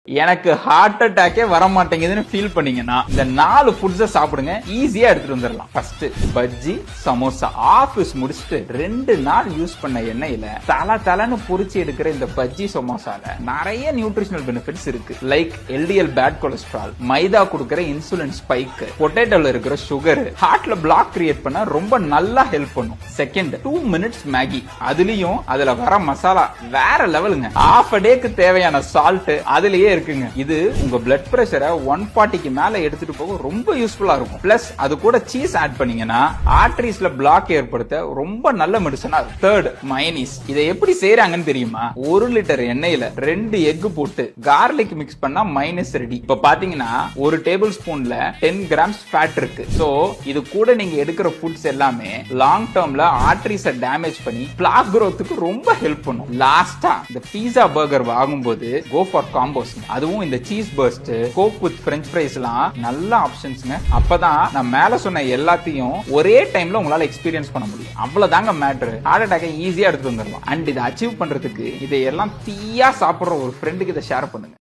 எனக்கு ஹார்ட் அட்டாக்கே வர மாட்டேங்குதுன்னு ஃபீல் பண்ணீங்கன்னா இந்த 4 ஃபுட்ஸை சாப்பிடுங்க, ஈஸியா எடுத்துட்டு வந்துடலாம். ஃபர்ஸ்ட் பஜ்ஜி சமோசா. ஆபீஸ் முடிச்சுட்டு 2 நாள் யூஸ் பண்ண எண்ணெயில தலன்னு பொரிச்சு எடுக்கிற இந்த பஜ்ஜி சமோசால நிறைய நியூட்ரிஷனல் பெனிஃபிட்ஸ் இருக்கு. லைக் எல்டிஎல் பேட் கொலஸ்ட்ரால், மைதா கொடுக்கிற இன்சுலின் ஸ்பைக், பொட்டேட்டோல இருக்கிற சுகர் ஹார்ட்ல பிளாக் கிரியேட் பண்ண ரொம்ப நல்லா ஹெல்ப் பண்ணும். Second 2 minutes Maggi. அதுலயும் அதுல வர மசாலா வேற லெவலுங்க. ஹாஃப் அ டேக்கு தேவையான சால்ட் அதுலயே இருக்குங்க. இது உங்க பிளட் பிரஷரை 140க்கு மேல எடுத்துட்டு போக ரொம்ப யூஸ்ஃபுல்லா இருக்கும். பிளஸ் அது கூட சீஸ் ஆட் பண்ணீங்கன்னா ஆர்டரிஸ்ல பிளாக் ஏற்படுத்த ரொம்ப நல்ல மெடிசனா இருக்கும். Third mayonnaise. இதை எப்படி செய்யறாங்கன்னு தெரியுமா? 1 லிட்டர் எண்ணெயில 2 எக் போட்டு கார்லிக் மிக்ஸ் பண்ணா மைனஸ் ரெடி. இப்ப பாத்தீங்கன்னா 1 டேபிள் ஸ்பூன்ல 10 கிராம்ஸ் ஃபேட் இருக்கு. சோ இது கூட நீங்க எடுக்கிற ஃபுட்ஸ் எல்லாமே லாங் டேர்ம்ல ஆர்டரிஸை டேமேஜ் பண்ணி பிளாக் growthக்கு ரொம்ப ஹெல்ப் பண்ணும். லாஸ்டா இந்த பீஸா பர்கர் வாங்கும்போது கோ ஃபார் காம்போஸ். அதுவும் இந்த cheese burst, coke with french fries எல்லாம் நல்ல ஆப்ஷன்ஸ்ங்க. அப்பதான் நான் மேல சொன்ன எல்லாத்தையும் ஒரே டைம்ல உங்களால எக்ஸ்பீரியன்ஸ் பண்ண முடியும். அவ்வளவுதாங்க மேட்டர். ஹார்ட் அட்டாக்கை ஈஸியா எடுத்து வந்துடலாம். அண்ட் இதை அச்சீவ் பண்றதுக்கு இதையெல்லாம் தீயா சாப்பிடுற ஒரு ஃப்ரெண்டுக்கு இதை ஷேர் பண்ணுங்க.